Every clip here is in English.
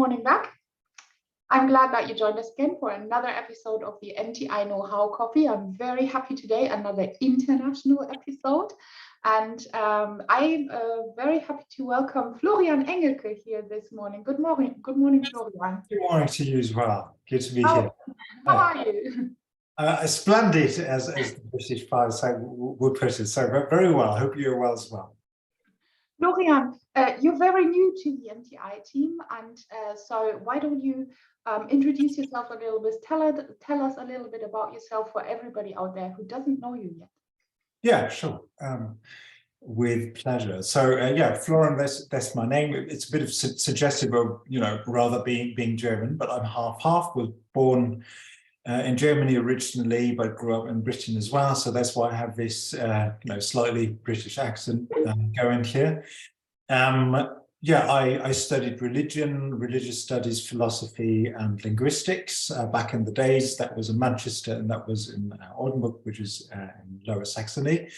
morning back. I'm glad that you joined us again for another episode of the MTI KnowHow Coffee. I'm very happy today, another international episode. And I'm very happy to welcome Florian Engelke here this morning. Good morning, Florian. Good morning to you as well. Good to be here. How are you? Splendid, as the British fathers would put it. So very well. I hope you're well as well. Florian, you're very new to the MTI team, and so why don't you introduce yourself a little bit? Tell us a little bit about yourself for everybody out there who doesn't know you yet. Yeah, sure. With pleasure. So yeah, Florian, that's my name. It's a bit of suggestive of, rather being German, but I'm half. Was born in Germany originally, but grew up in Britain as well. So that's why I have this, slightly British accent going here. Yeah, I studied religious studies, philosophy, and linguistics back in the days. That was in Manchester, and that was in Oldenburg, which is in Lower Saxony.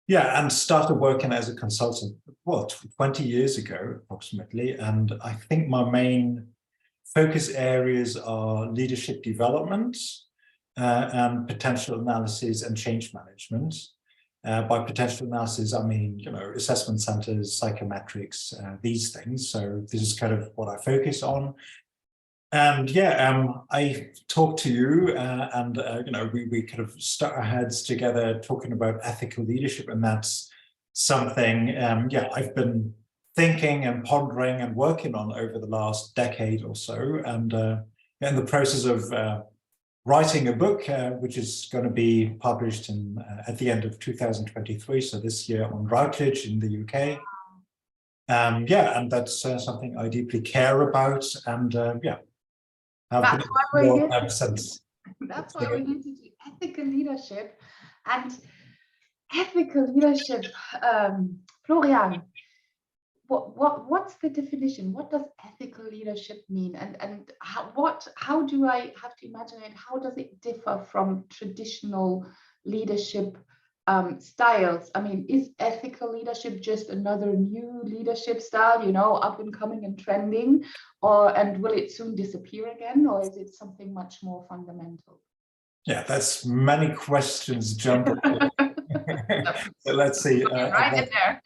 Yeah, and started working as a consultant, 20 years ago, approximately. And I think my main focus areas are leadership development and potential analysis and change management. By potential analysis, I mean, assessment centers, psychometrics, these things. So this is kind of what I focus on. And yeah, I talked to you and, we kind of stuck our heads together talking about ethical leadership. And that's something, I've been thinking and pondering and working on over the last decade or so. And in the process of writing a book, which is going to be published at the end of 2023, so this year on Routledge in the UK. And that's something I deeply care about, and that's why we're here. That's why we're here to do ethical leadership. And ethical leadership, Florian, what's the definition? What does ethical leadership mean? And how do I have to imagine it? How does it differ from traditional leadership styles? I mean, is ethical leadership just another new leadership style, up and coming and trending, and will it soon disappear again, or is it something much more fundamental? Yeah, that's many questions jumping. So let's see. Right in there.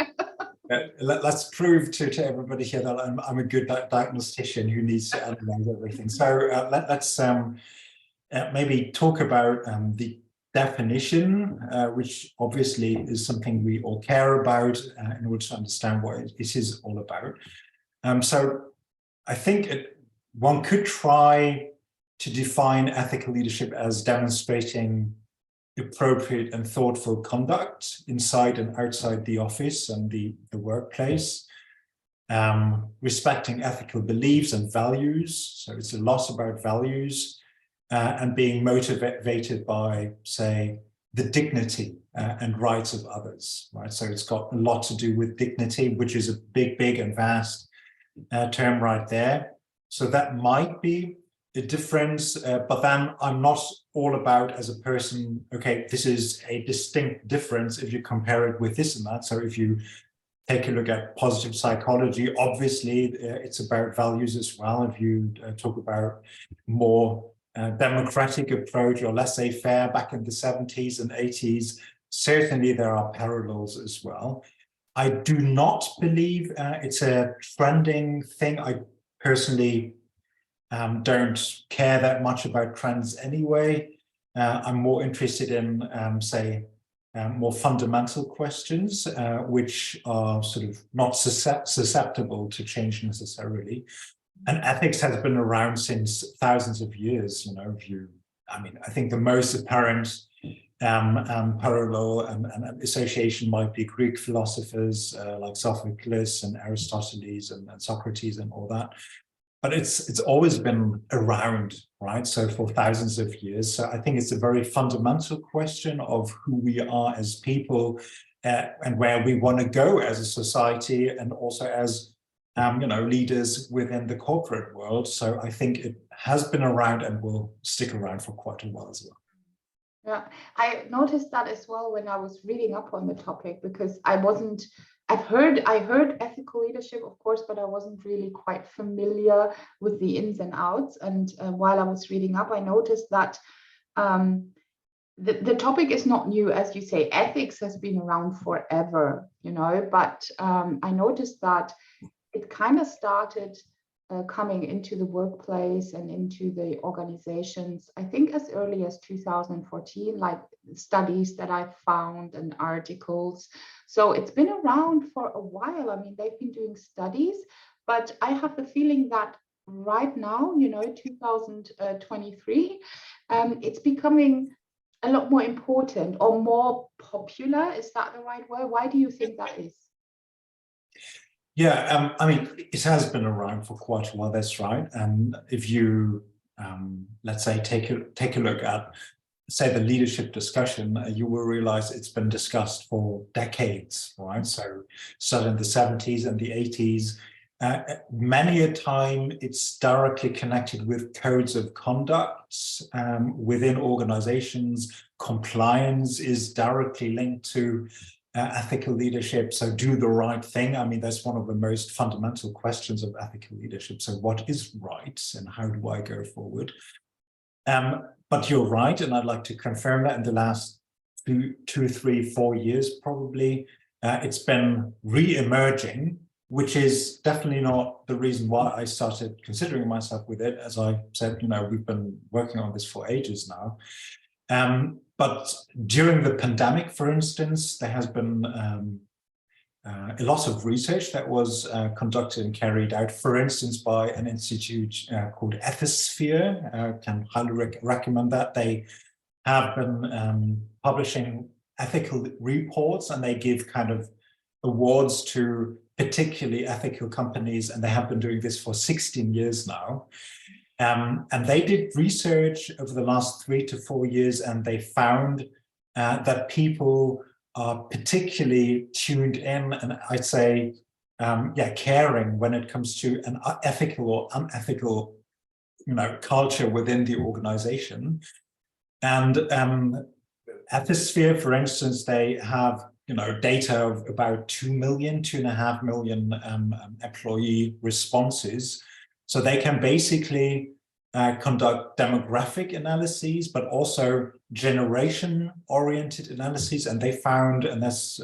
Let's prove to everybody here that I'm a good diagnostician who needs to analyze everything. So let's maybe talk about the definition, which obviously is something we all care about in order to understand what this is all about. So I think one could try to define ethical leadership as demonstrating appropriate and thoughtful conduct inside and outside the office and the workplace, respecting ethical beliefs and values. So it's a lot about values, and being motivated by, say, the dignity and rights of others, right? So it's got a lot to do with dignity, which is a big and vast term right there. So that might be a difference, but then I'm not all about as a person, okay, this is a distinct difference if you compare it with this and that. So if you take a look at positive psychology, obviously it's about values as well. If you talk about more democratic approach or laissez-faire back in the 70s and 80s, certainly there are parallels as well. I do not believe it's a trending thing. I personally don't care that much about trends anyway. I'm more interested in, say, more fundamental questions, which are sort of not susceptible to change necessarily. And ethics has been around since thousands of years. I think the most apparent parallel and association might be Greek philosophers like Sophocles and Aristoteles and Socrates and all that. But it's always been around, right? So for thousands of years. So I think it's a very fundamental question of who we are as people and where we want to go as a society, and also as leaders within the corporate world. So I think it has been around and will stick around for quite a while as well. Yeah, I noticed that as well when I was reading up on the topic, because I wasn't I heard ethical leadership, of course, but I wasn't really quite familiar with the ins and outs. And while I was reading up, I noticed that the topic is not new, as you say. Ethics has been around forever, you know, but I noticed that it kind of started coming into the workplace and into the organizations, I think as early as 2014, like studies that I found and articles. So it's been around for a while. I mean, they've been doing studies, but I have the feeling that right now, you know, 2023, it's becoming a lot more important or more popular. Is that the right word? Why do you think that is? Yeah, I mean, it has been around for quite a while, that's right. And if you, let's say, take a look at, say, the leadership discussion, you will realize it's been discussed for decades, right? So started in the 70s and the 80s. Many a time it's directly connected with codes of conduct within organizations. Compliance is directly linked to ethical leadership. So do the right thing. I mean, that's one of the most fundamental questions of ethical leadership. So what is right and how do I go forward? But you're right, and I'd like to confirm that in the last 2, 3, 4 years, probably, it's been re-emerging, which is definitely not the reason why I started considering myself with it. As I said, you know, we've been working on this for ages now. But during the pandemic, for instance, there has been a lot of research that was conducted and carried out, for instance, by an institute called Ethisphere. Can highly recommend that. They have been publishing ethical reports, and they give kind of awards to particularly ethical companies, and they have been doing this for 16 years now. And they did research over the last 3 to 4 years, and they found that people are particularly tuned in, and I'd say, caring when it comes to an ethical or unethical, you know, culture within the organization. And Ethisphere, for instance, they have, you know, data of about 2 million, 2.5 million employee responses. So they can basically conduct demographic analyses, but also generation-oriented analyses. And they found, and that's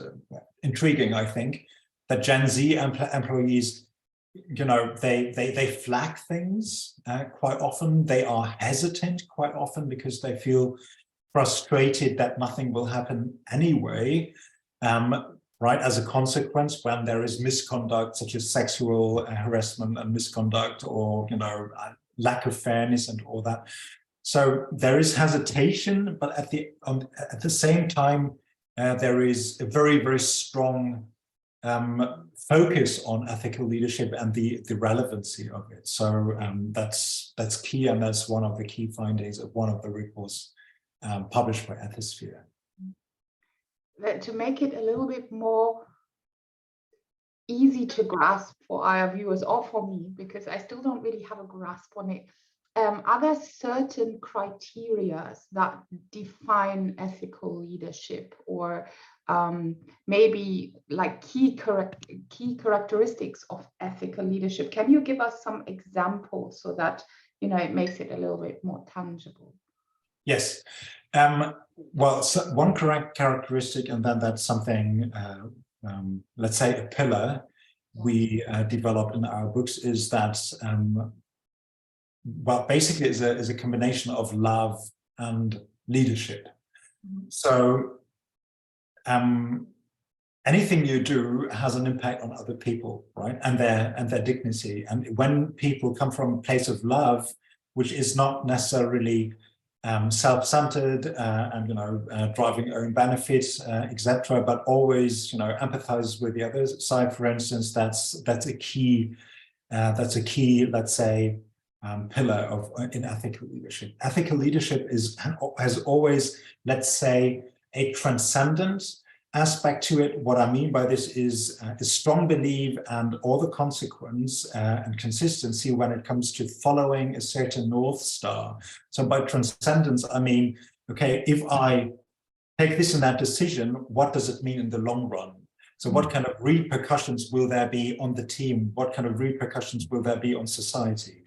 intriguing, I think, that Gen Z employees, you know, they flag things quite often. They are hesitant quite often because they feel frustrated that nothing will happen anyway. Right, as a consequence, when there is misconduct such as sexual harassment and misconduct, or, you know, lack of fairness and all that. So there is hesitation, but at the same time, there is a very, very strong focus on ethical leadership and the relevancy of it. So that's key, and that's one of the key findings of one of the reports published by Ethisphere. To make it a little bit more easy to grasp for our viewers, or for me, because I still don't really have a grasp on it, are there certain criteria that define ethical leadership, or maybe like key characteristics of ethical leadership? Can you give us some examples so that, you know, it makes it a little bit more tangible? Yes. Well, so one correct characteristic, and then that's something, let's say a pillar we developed in our books, is that, well, basically is a combination of love and leadership. Mm-hmm. So anything you do has an impact on other people, right? And their dignity. And when people come from a place of love, which is not necessarily self-centered and, you know, driving own benefits, etc., but always, you know, empathize with the other side, for instance, that's a key, let's say, pillar in ethical leadership. Ethical leadership has always, let's say, a transcendent aspect to it. What I mean by this is a strong belief and all the consequence and consistency when it comes to following a certain North Star. So by transcendence, I mean, okay, if I take this and that decision, what does it mean in the long run? So what kind of repercussions will there be on the team? What kind of repercussions will there be on society?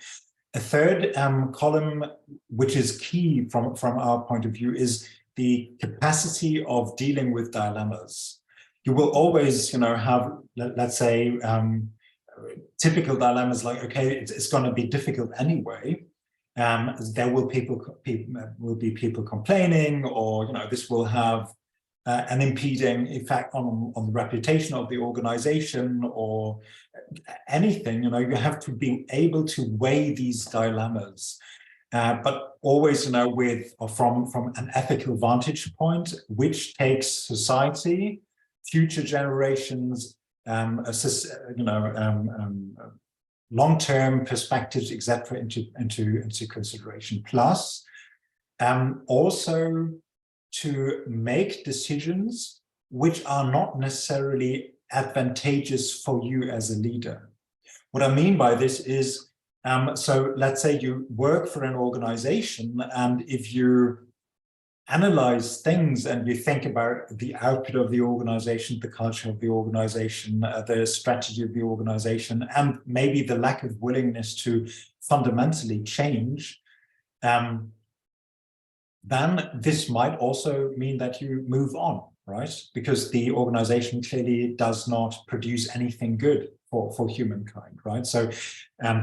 A third column, which is key from our point of view, is the capacity of dealing with dilemmas. You will always, have, let's say, typical dilemmas like, okay, it's going to be difficult anyway. There will be people complaining, or this will have an impeding effect on the reputation of the organization, or anything. You have to be able to weigh these dilemmas, but always, with or from an ethical vantage point, which takes society, future generations, long-term perspectives, etc., into consideration. Plus, also to make decisions which are not necessarily advantageous for you as a leader. What I mean by this is, so let's say you work for an organization, and if you analyze things and you think about the output of the organization, the culture of the organization, the strategy of the organization, and maybe the lack of willingness to fundamentally change, then this might also mean that you move on, right? Because the organization clearly does not produce anything good for humankind, right? So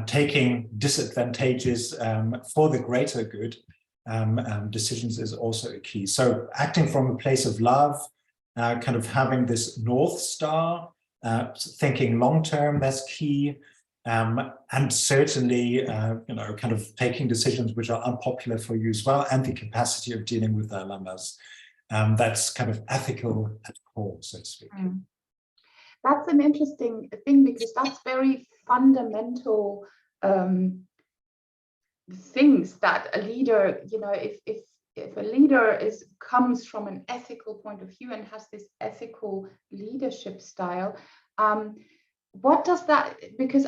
taking disadvantages for the greater good decisions is also a key. So acting from a place of love, kind of having this North Star, thinking long-term, that's key. And certainly, kind of taking decisions which are unpopular for you as well, and the capacity of dealing with dilemmas. That's kind of ethical at core, so to speak. That's an interesting thing, because that's very fundamental things that a leader, if a leader comes from an ethical point of view and has this ethical leadership style, what does that, because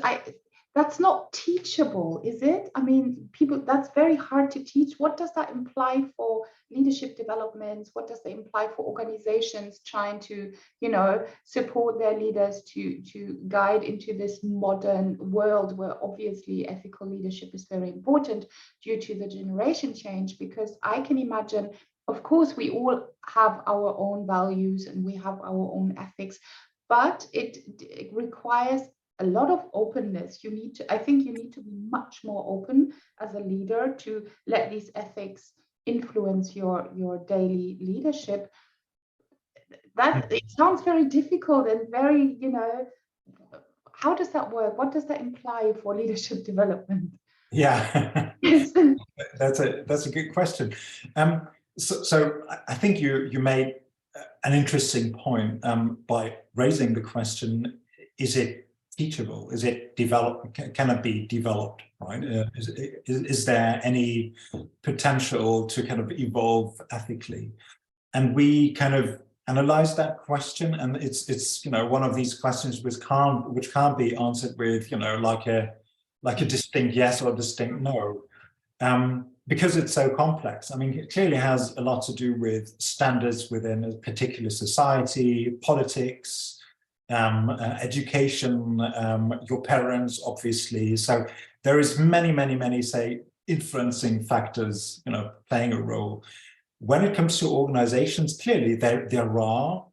that's not teachable, is it? I mean, that's very hard to teach. What does that imply for leadership developments? What does that imply for organizations trying to, support their leaders to guide into this modern world where obviously ethical leadership is very important due to the generation change? Because I can imagine, of course, we all have our own values and we have our own ethics, but it requires a lot of openness. I think you need to be much more open as a leader to let these ethics influence your daily leadership. That it sounds very difficult and very, how does that work? What does that imply for leadership development? Yeah, that's a good question. So I think you made an interesting point by raising the question: is it teachable? Is it developed? Can it be developed? Right? Is there any potential to kind of evolve ethically? And we kind of analyze that question, and it's one of these questions which can't be answered with like a distinct yes or distinct no, because it's so complex. I mean, it clearly has a lot to do with standards within a particular society, politics, education, your parents, obviously. So there is many, say, influencing factors, playing a role. When it comes to organizations, clearly there are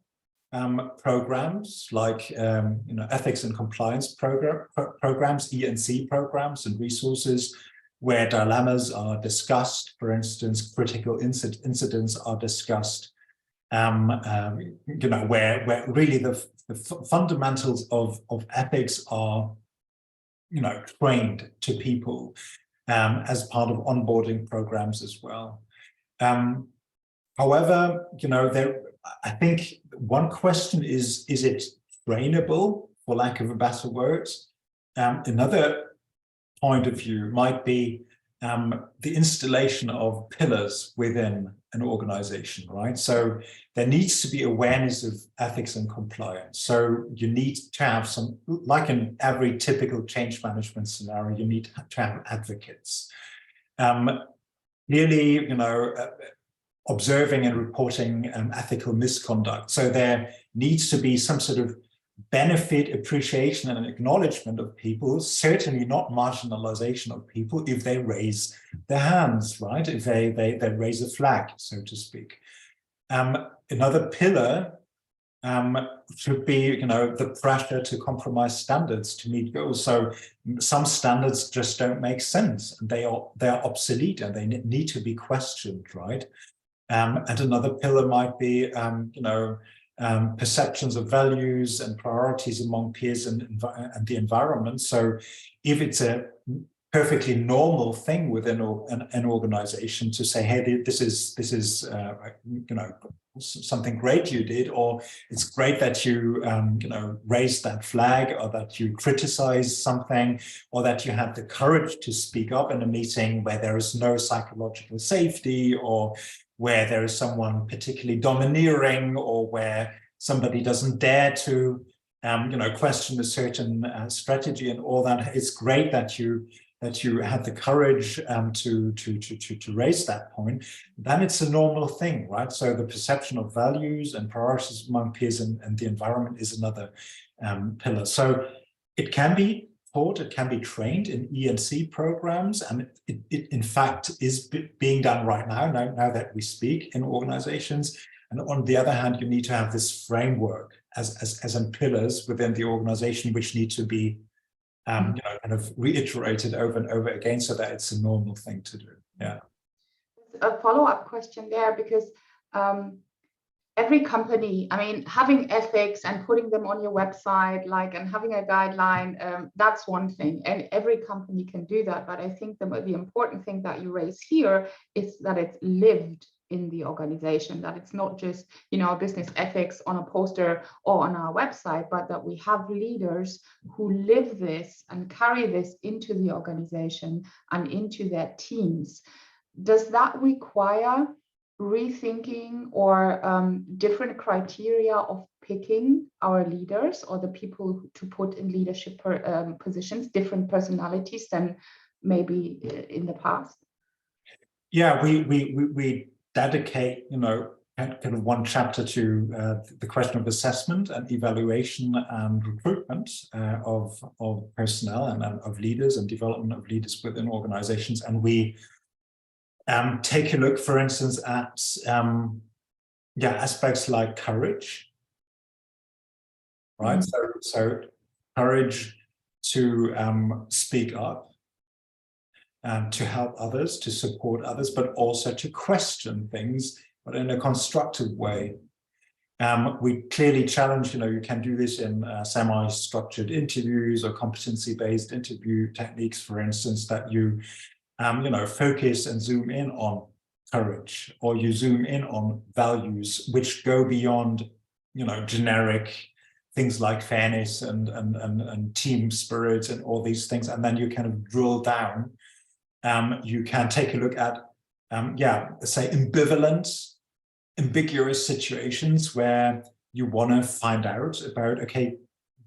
programs like ethics and compliance programs, E&C programs, and resources where dilemmas are discussed. For instance, critical incidents are discussed. Where really the fundamentals of ethics are, trained to people as part of onboarding programs as well. However, I think one question is it trainable, for lack of a better word? Another point of view might be the installation of pillars within an organization, right? So there needs to be awareness of ethics and compliance. So you need to have some, like in every typical change management scenario, you need to have advocates. Clearly, observing and reporting ethical misconduct. So there needs to be some sort of benefit, appreciation, and acknowledgement of people, certainly not marginalization of people if they raise their hands, right? If they raise a flag, so to speak. Another pillar should be, the pressure to compromise standards to meet goals. So some standards just don't make sense, and they are obsolete, and they need to be questioned, right? And another pillar might be, perceptions of values and priorities among peers and the environment. So if it's a perfectly normal thing within an organization to say, hey, this is something great you did, or it's great that you raised that flag, or that you criticized something, or that you had the courage to speak up in a meeting where there is no psychological safety, or where there is someone particularly domineering, or where somebody doesn't dare to question a certain strategy and all that. It's great that you had the courage to raise that point. Then it's a normal thing, right? So the perception of values and priorities among peers and the environment is another pillar. So it can be taught, it can be trained in E&C programs, and it in fact is being done right now that we speak in organizations. And on the other hand, you need to have this framework as in pillars within the organization, which need to be kind of reiterated over and over again, so that it's a normal thing to do. Yeah. A follow-up question there, because every company, I mean, having ethics and putting them on your website, and having a guideline, that's one thing, and every company can do that. But I think the important thing that you raise here is that it's lived in the organization, that it's not just, business ethics on a poster or on our website, but that we have leaders who live this and carry this into the organization and into their teams. Does that require rethinking or different criteria of picking our leaders or the people to put in leadership positions, different personalities than maybe in the past? Yeah, we dedicate, kind of one chapter to the question of assessment and evaluation and recruitment of personnel and of leaders and development of leaders within organizations. And we take a look, for instance, at aspects like courage, right? So courage to speak up, to help others, to support others, but also to question things, but in a constructive way. We clearly challenge, you can do this in semi-structured interviews or competency-based interview techniques, for instance, that you focus and zoom in on courage, or you zoom in on values which go beyond, generic things like fairness and team spirit and all these things. And then you kind of drill down. You can take a look at, say, ambiguous situations where you want to find out about, okay,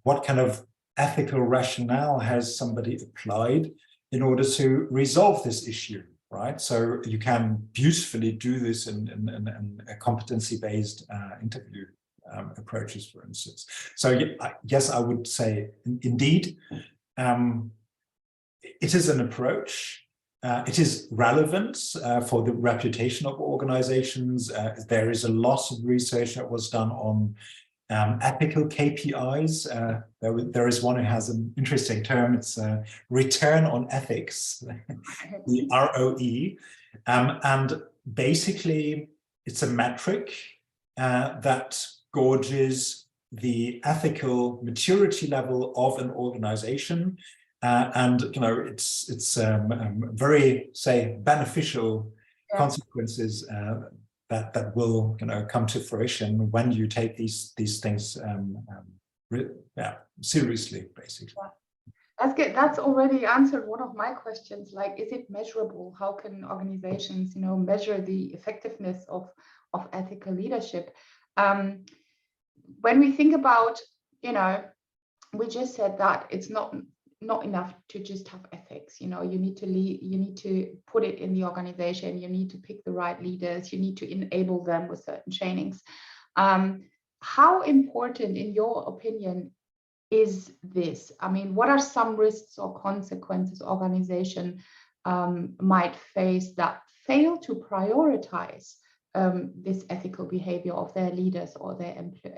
what kind of ethical rationale has somebody applied in order to resolve this issue, right? So you can beautifully do this in a competency-based interview approaches, for instance. So yes, I would say indeed, it is an approach. It is relevant for the reputation of organizations. There is a lot of research that was done on ethical KPIs. There is one who has an interesting term. It's return on ethics, the ROE. And basically, it's a metric that gauges the ethical maturity level of an organization. And it's very, say, beneficial consequences that will come to fruition when you take these things seriously, basically. That's good. That's already answered one of my questions. Like, is it measurable? How can organizations, measure the effectiveness of ethical leadership? When we think about, we just said that it's not enough to just have ethics. You need to lead, you need to put it in the organization, you need to pick the right leaders, you need to enable them with certain trainings. how important, in your opinion, is this? I mean, what are some risks or consequences organization might face that fail to prioritize this ethical behavior of their leaders or their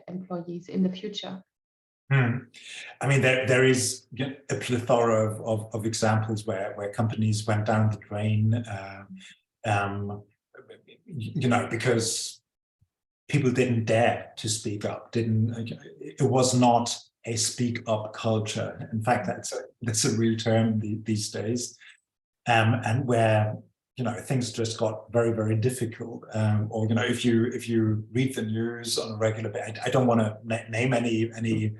employees in the future? I mean, there is a plethora of examples where companies went down the drain, because people didn't dare to speak up. It was not a speak up culture. In fact, that's a real term these days, and where things just got very, very difficult. Or if you read the news on a regular basis, I don't want to name any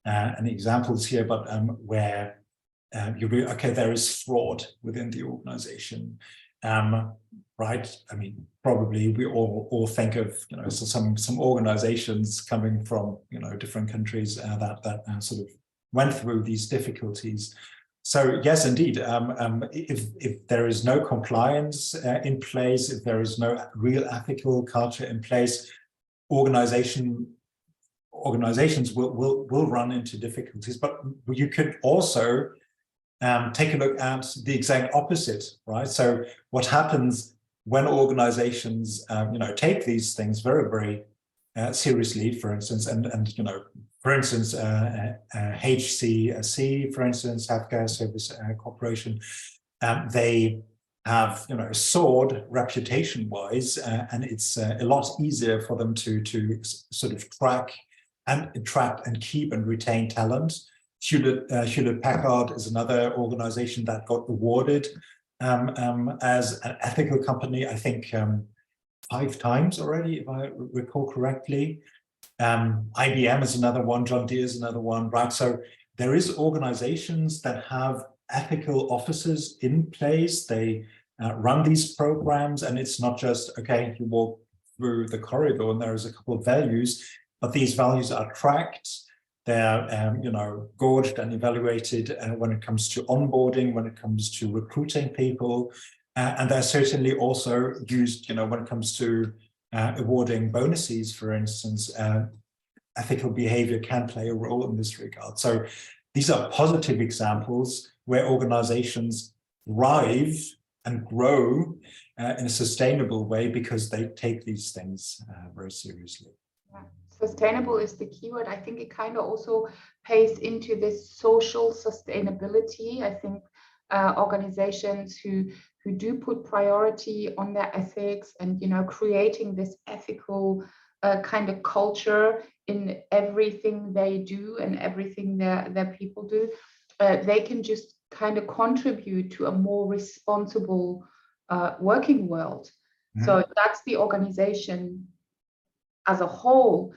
examples here, but where there is fraud within the organization, right? I mean, probably we all think of some organizations coming from different countries that sort of went through these difficulties. So yes, indeed, if there is no compliance in place, if there is no real ethical culture in place, organizations will run into difficulties. But you could also take a look at the exact opposite, right? So what happens when organizations take these things very, very seriously, for instance, and for instance, HCSC, for instance, Healthcare Service Corporation, they have soared reputation-wise, and it's a lot easier for them to sort of track and attract and keep and retain talent. Hewlett-Packard is another organization that got awarded as an ethical company, I think 5 times already, if I recall correctly. IBM is another one, John Deere is another one, right? So there is organizations that have ethical officers in place. They run these programs, and it's not just, okay, you walk through the corridor and there's a couple of values, but these values are tracked. They're gauged and evaluated when it comes to onboarding, when it comes to recruiting people, and they're certainly also used when it comes to awarding bonuses, for instance. Ethical behavior can play a role in this regard. So these are positive examples where organizations thrive and grow in a sustainable way because they take these things very seriously. Yeah. Sustainable is the keyword. I think it kind of also pays into this social sustainability. I think organizations who do put priority on their ethics and creating this ethical kind of culture in everything they do and everything their people do, they can just kind of contribute to a more responsible working world. Mm-hmm. So that's the organization as a whole.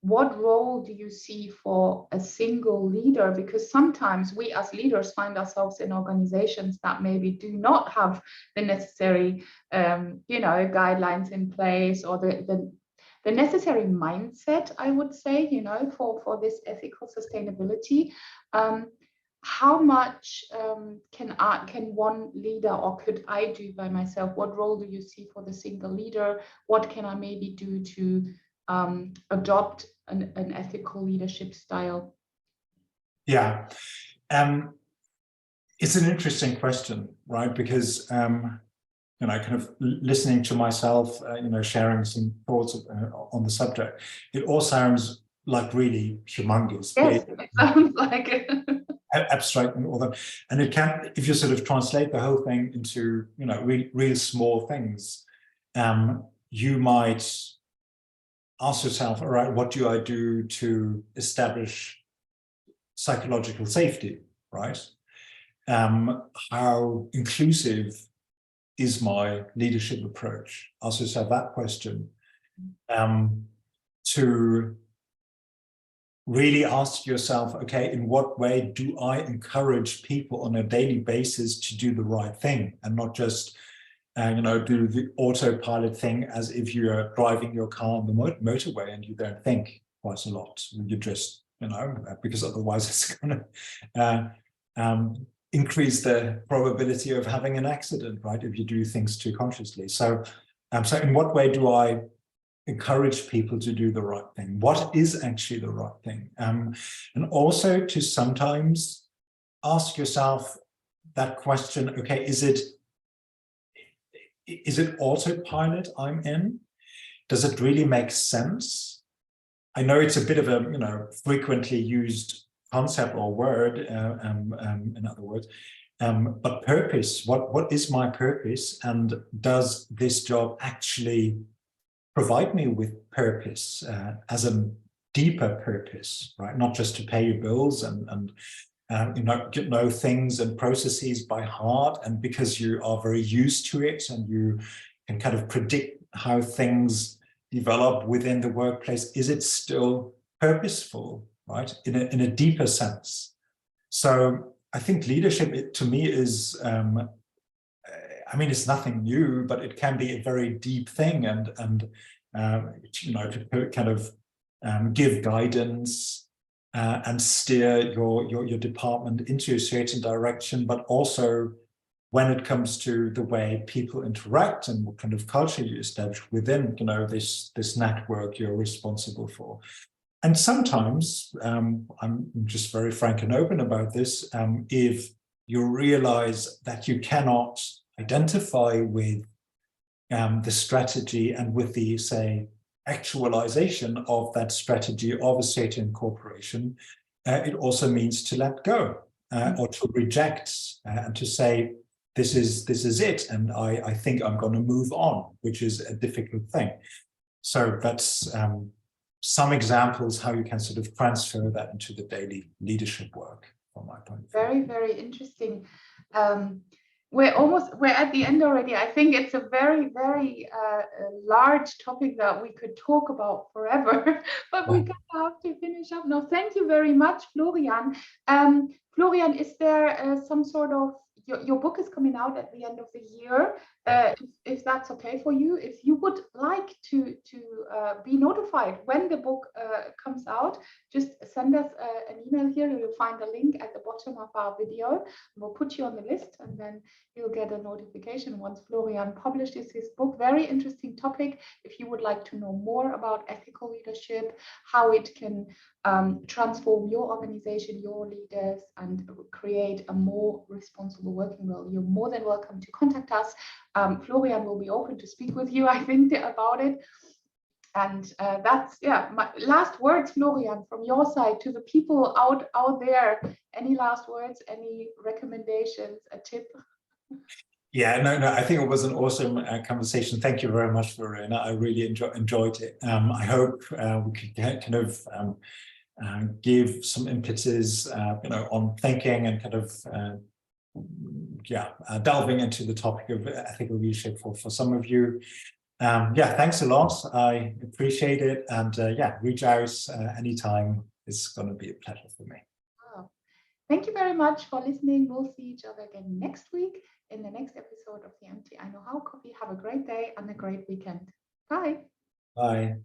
What role do you see for a single leader? Because sometimes we as leaders find ourselves in organizations that maybe do not have the necessary, guidelines in place, or the necessary mindset, I would say, for this ethical sustainability. How much can one leader, or could I do by myself? What role do you see for the single leader? What can I maybe do to adopt an ethical leadership style? Yeah, it's an interesting question, right? Because kind of listening to myself, sharing some thoughts on the subject, it all sounds like really humongous. Yes, it sounds like it. Abstract and all that, and it can, if you sort of translate the whole thing into real small things, you might ask yourself, all right, what do I do to establish psychological safety, right? How inclusive is my leadership approach? Ask yourself that question. To really ask yourself, okay, in what way do I encourage people on a daily basis to do the right thing and not just, do the autopilot thing as if you are driving your car on the motorway and you don't think quite a lot. You just, because otherwise it's going to increase the probability of having an accident, right? If you do things too consciously. So in what way do I encourage people to do the right thing. What is actually the right thing? And also to sometimes ask yourself that question, okay, is it autopilot I'm in? Does it really make sense? I know it's a bit of a, frequently used concept or word, in other words, but purpose, what is my purpose? And does this job actually provide me with purpose, as a deeper purpose, right? Not just to pay your bills and know things and processes by heart, and because you are very used to it and you can kind of predict how things develop within the workplace. Is it still purposeful, right? In a deeper sense. So I think leadership, to me, is, I mean, it's nothing new, but it can be a very deep thing, and to kind of give guidance and steer your department into a certain direction, but also when it comes to the way people interact and what kind of culture you establish within, this network you're responsible for. And sometimes, I'm just very frank and open about this, if you realize that you cannot identify with the strategy and with the, say, actualization of that strategy of a certain corporation, it also means to let go or to reject and to say, this is it, and I think I'm going to move on, which is a difficult thing. So that's some examples how you can sort of transfer that into the daily leadership work, from my point of view. Very, very interesting. We're at the end already. I think it's a very, very large topic that we could talk about forever, but we have to finish up now. Thank you very much, Florian. Florian, is there some sort of, your book is coming out at the end of the year, if that's okay for you, if you would like to be notified when the book comes out, just send us an email here. You'll find a link at the bottom of our video. We'll put you on the list, and then you'll get a notification once Florian publishes his book. Very interesting topic. If you would like to know more about ethical leadership, how it can transform your organization, your leaders, and create a more responsible working world, you're more than welcome to contact us. Florian will be open to speak with you, I think, about it. And that's, my last words, Florian, from your side to the people out there. Any last words, any recommendations, a tip? Yeah, no, I think it was an awesome conversation. Thank you very much, Florian. I really enjoyed it. I hope we could kind of give some impetus, on thinking and kind of, delving into the topic of ethical leadership for some of you. Thanks a lot. I appreciate it, and reach out anytime. It's going to be a pleasure for me. Wow. Thank you very much for listening. We'll see each other again next week in the next episode of the MTI KnowHow Coffee. Have a great day and a great weekend. Bye. Bye.